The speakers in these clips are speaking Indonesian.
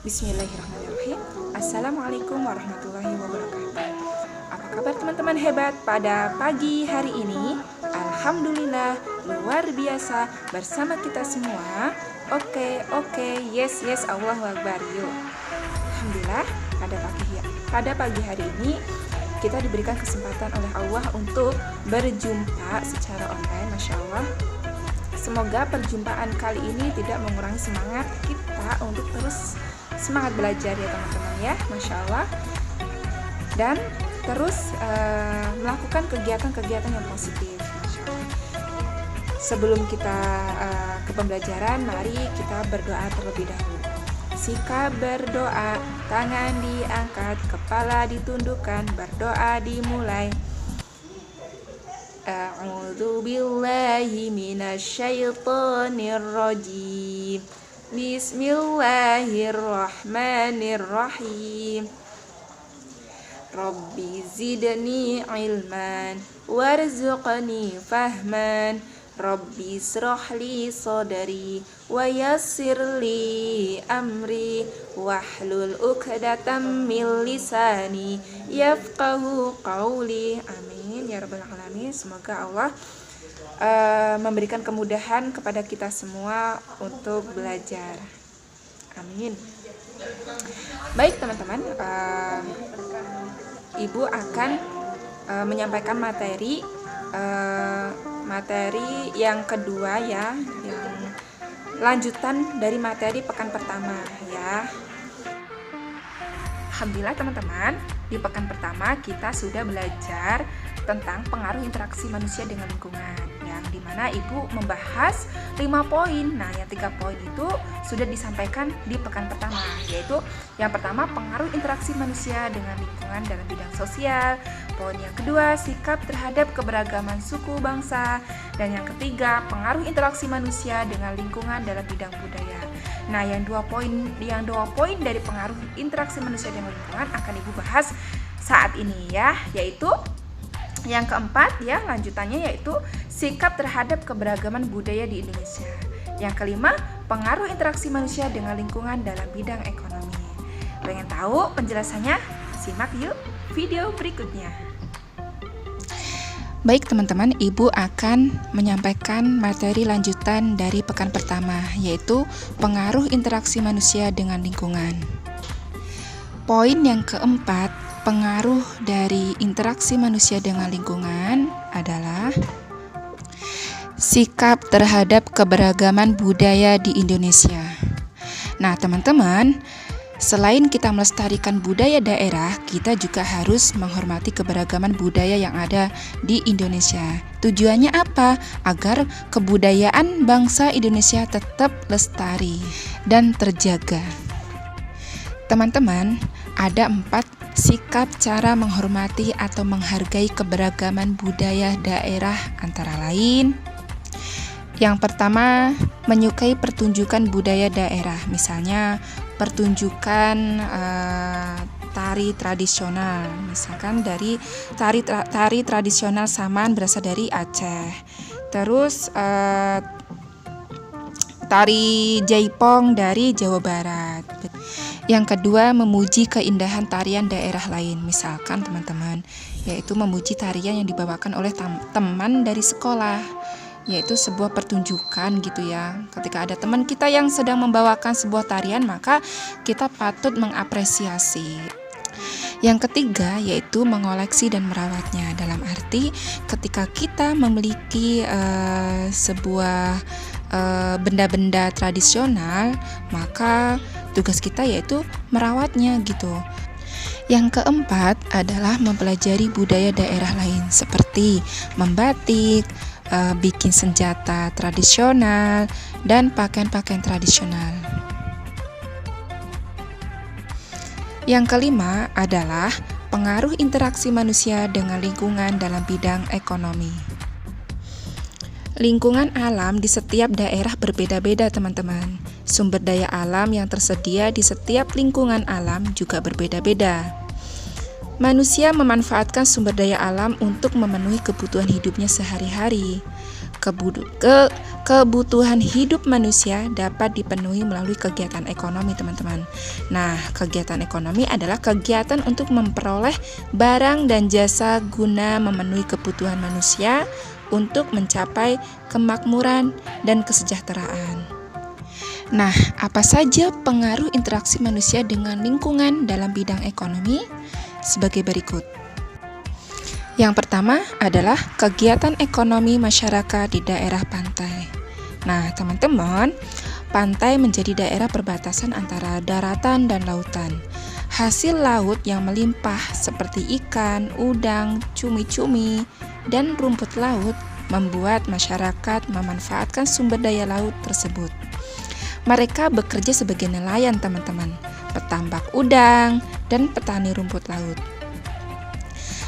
Bismillahirrahmanirrahim. Assalamualaikum warahmatullahi wabarakatuh. Apa kabar teman-teman hebat pada pagi hari ini? Alhamdulillah, luar biasa bersama kita semua. Oke, yes, Allahu Akbar. Yuk. Alhamdulillah, pada pagi hari ini kita diberikan kesempatan oleh Allah untuk berjumpa secara online. Masya Allah. Semoga perjumpaan kali ini tidak mengurangi semangat kita untuk terus semangat belajar ya teman-teman ya, Masya Allah. Dan terus melakukan kegiatan-kegiatan yang positif, Masya Allah. Sebelum kita ke pembelajaran, mari kita berdoa terlebih dahulu. Sikap berdoa, tangan diangkat, kepala ditundukkan, berdoa dimulai. A'udzu billahi minasyaitonir rajim. Bismillahirrahmanirrahim. Rabbi zidni ilman warzuqni fahman. Rabbi shrahli sadri wa yassirli amri wahlul 'uqdatam min lisani yafqahu qawli. Amin ya rabbal alamin. Semoga Allah memberikan kemudahan kepada kita semua untuk belajar. Amin. Baik teman-teman, Ibu akan menyampaikan materi yang kedua ya, yang lanjutan dari materi pekan pertama ya. Alhamdulillah teman-teman, di pekan pertama kita sudah belajar tentang pengaruh interaksi manusia dengan lingkungan, yang dimana Ibu membahas 5 poin. Nah, yang 3 poin itu sudah disampaikan di pekan pertama, yaitu yang pertama pengaruh interaksi manusia dengan lingkungan dalam bidang sosial, poin yang kedua sikap terhadap keberagaman suku bangsa, dan yang ketiga pengaruh interaksi manusia dengan lingkungan dalam bidang budaya. Nah, yang dua poin dari pengaruh interaksi manusia dengan lingkungan akan Ibu bahas saat ini ya, yaitu yang keempat ya, lanjutannya yaitu sikap terhadap keberagaman budaya di Indonesia. Yang kelima, pengaruh interaksi manusia dengan lingkungan dalam bidang ekonomi. Pengen tahu penjelasannya? Simak yuk video berikutnya. Baik teman-teman, Ibu akan menyampaikan materi lanjutan dari pekan pertama, yaitu pengaruh interaksi manusia dengan lingkungan. Poin yang keempat, pengaruh dari interaksi manusia dengan lingkungan adalah sikap terhadap keberagaman budaya di Indonesia. Nah, teman-teman, selain kita melestarikan budaya daerah, kita juga harus menghormati keberagaman budaya yang ada di Indonesia. Tujuannya apa? Agar kebudayaan bangsa Indonesia tetap lestari dan terjaga. Teman-teman, ada 4 sikap cara menghormati atau menghargai keberagaman budaya daerah, antara lain: yang pertama, menyukai pertunjukan budaya daerah, misalnya pertunjukan tari tradisional, misalkan dari tari tradisional Saman berasal dari Aceh. Terus tari Jaipong dari Jawa Barat. Yang kedua, memuji keindahan tarian daerah lain, misalkan teman-teman, yaitu memuji tarian yang dibawakan oleh teman dari sekolah, yaitu sebuah pertunjukan gitu ya. Ketika ada teman kita yang sedang membawakan sebuah tarian, maka kita patut mengapresiasi. Yang ketiga, yaitu mengoleksi dan merawatnya, dalam arti ketika kita memiliki sebuah benda-benda tradisional, maka tugas kita yaitu merawatnya gitu. Yang keempat adalah mempelajari budaya daerah lain, seperti membatik, bikin senjata tradisional, dan pakaian-pakaian tradisional. Yang kelima adalah pengaruh interaksi manusia dengan lingkungan dalam bidang ekonomi. Lingkungan alam di setiap daerah berbeda-beda teman-teman. Sumber daya alam yang tersedia di setiap lingkungan alam juga berbeda-beda. Manusia memanfaatkan sumber daya alam untuk memenuhi kebutuhan hidupnya sehari-hari. kebutuhan hidup manusia dapat dipenuhi melalui kegiatan ekonomi, teman-teman. Nah, kegiatan ekonomi adalah kegiatan untuk memperoleh barang dan jasa guna memenuhi kebutuhan manusia untuk mencapai kemakmuran dan kesejahteraan. Nah, apa saja pengaruh interaksi manusia dengan lingkungan dalam bidang ekonomi? Sebagai berikut. Yang pertama adalah kegiatan ekonomi masyarakat di daerah pantai. Nah, teman-teman, pantai menjadi daerah perbatasan antara daratan dan lautan. Hasil laut yang melimpah seperti ikan, udang, cumi-cumi, dan rumput laut membuat masyarakat memanfaatkan sumber daya laut tersebut. Mereka bekerja sebagai nelayan, teman-teman, petambak udang, dan petani rumput laut.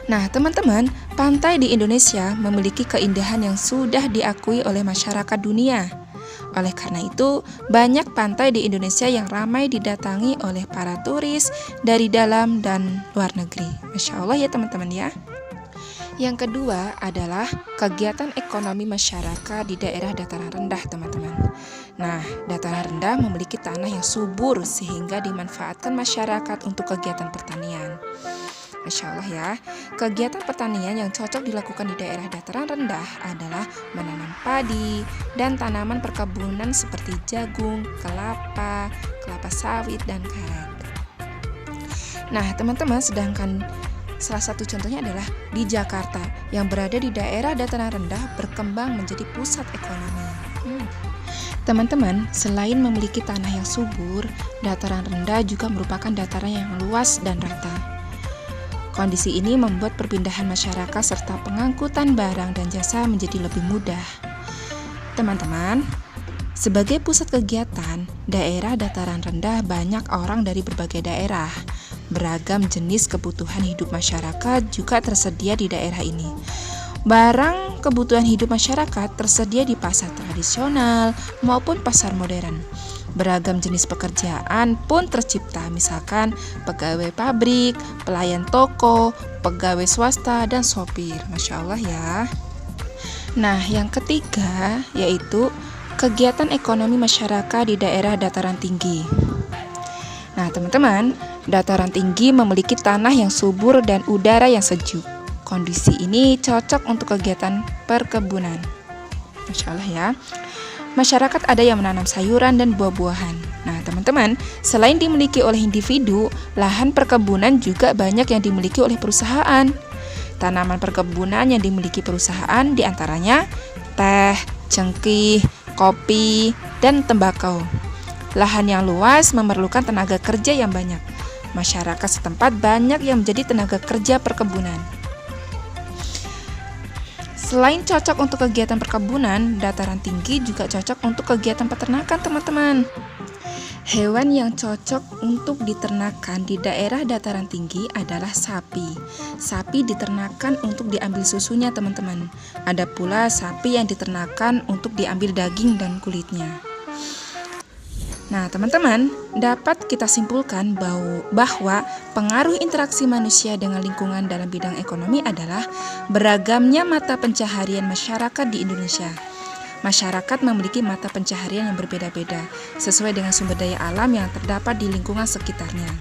Nah, teman-teman, pantai di Indonesia memiliki keindahan yang sudah diakui oleh masyarakat dunia. Oleh karena itu, banyak pantai di Indonesia yang ramai didatangi oleh para turis dari dalam dan luar negeri. Masya Allah ya teman-teman ya. Yang kedua adalah kegiatan ekonomi masyarakat di daerah dataran rendah, teman-teman. Nah, dataran rendah memiliki tanah yang subur sehingga dimanfaatkan masyarakat untuk kegiatan pertanian. Masya Allah ya, kegiatan pertanian yang cocok dilakukan di daerah dataran rendah adalah menanam padi dan tanaman perkebunan seperti jagung, kelapa sawit, dan karet. Nah, teman-teman, sedangkan salah satu contohnya adalah di Jakarta yang berada di daerah dataran rendah berkembang menjadi pusat ekonomi. Teman-teman, selain memiliki tanah yang subur, dataran rendah juga merupakan dataran yang luas dan rata. Kondisi ini membuat perpindahan masyarakat serta pengangkutan barang dan jasa menjadi lebih mudah. Teman-teman, sebagai pusat kegiatan, daerah dataran rendah banyak orang dari berbagai daerah. Beragam jenis kebutuhan hidup masyarakat juga tersedia di daerah ini. Barang kebutuhan hidup masyarakat tersedia di pasar tradisional maupun pasar modern. Beragam jenis pekerjaan pun tercipta, misalkan pegawai pabrik, pelayan toko, pegawai swasta, dan sopir. Masya Allah ya. Nah, yang ketiga yaitu kegiatan ekonomi masyarakat di daerah dataran tinggi. Nah, teman-teman, dataran tinggi memiliki tanah yang subur dan udara yang sejuk. Kondisi ini cocok untuk kegiatan perkebunan. Masya Allah ya. Masyarakat ada yang menanam sayuran dan buah-buahan. Nah, teman-teman, selain dimiliki oleh individu, lahan perkebunan juga banyak yang dimiliki oleh perusahaan. Tanaman perkebunan yang dimiliki perusahaan diantaranya teh, cengkih, kopi, dan tembakau. Lahan yang luas memerlukan tenaga kerja yang banyak. Masyarakat setempat banyak yang menjadi tenaga kerja perkebunan. Selain cocok untuk kegiatan perkebunan, dataran tinggi juga cocok untuk kegiatan peternakan, teman-teman. Hewan yang cocok untuk diternakan di daerah dataran tinggi adalah sapi. Sapi diternakan untuk diambil susunya, teman-teman. Ada pula sapi yang diternakan untuk diambil daging dan kulitnya. Nah, teman-teman, dapat kita simpulkan bahwa pengaruh interaksi manusia dengan lingkungan dalam bidang ekonomi adalah beragamnya mata pencaharian masyarakat di Indonesia. Masyarakat memiliki mata pencaharian yang berbeda-beda, sesuai dengan sumber daya alam yang terdapat di lingkungan sekitarnya.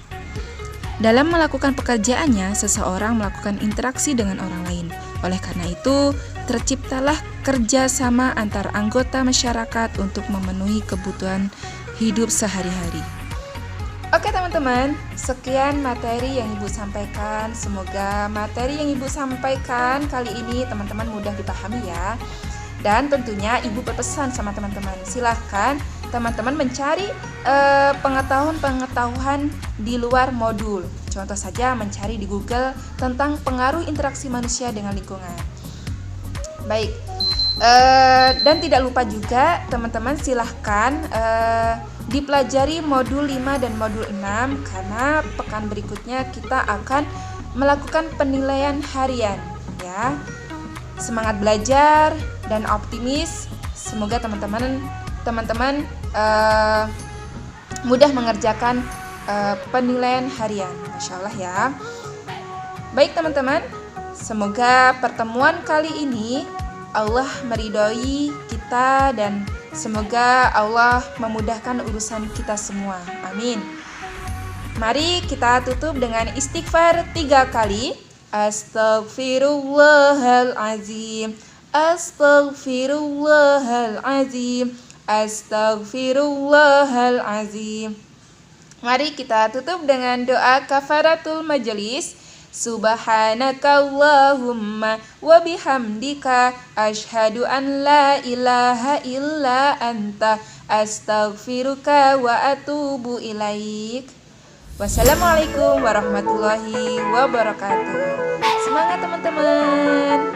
Dalam melakukan pekerjaannya, seseorang melakukan interaksi dengan orang lain. Oleh karena itu, terciptalah kerjasama antar anggota masyarakat untuk memenuhi kebutuhan hidup sehari-hari. Oke teman-teman, sekian materi yang Ibu sampaikan. Semoga materi yang Ibu sampaikan kali ini teman-teman mudah dipahami ya. Dan tentunya Ibu berpesan sama teman-teman, silahkan teman-teman mencari pengetahuan di luar modul. Contoh saja mencari di Google tentang pengaruh interaksi manusia dengan lingkungan. Baik. Dan tidak lupa juga teman-teman silahkan dipelajari modul 5 dan modul 6 karena pekan berikutnya kita akan melakukan penilaian harian ya. Semangat belajar dan optimis. Semoga teman-teman mudah mengerjakan penilaian harian. Masya Allah ya. Baik teman-teman, semoga pertemuan kali ini Allah meridhoi kita dan semoga Allah memudahkan urusan kita semua. Amin. Mari kita tutup dengan istighfar 3 kali. Astaghfirullahalazim. Astaghfirullahalazim. Astaghfirullahalazim. Mari kita tutup dengan doa kafaratul majelis. Subhanakallahumma wa bihamdika asyhadu an la ilaha illa anta astaghfiruka wa atubu ilaik. Wassalamualaikum warahmatullahi wabarakatuh. Semangat teman-teman.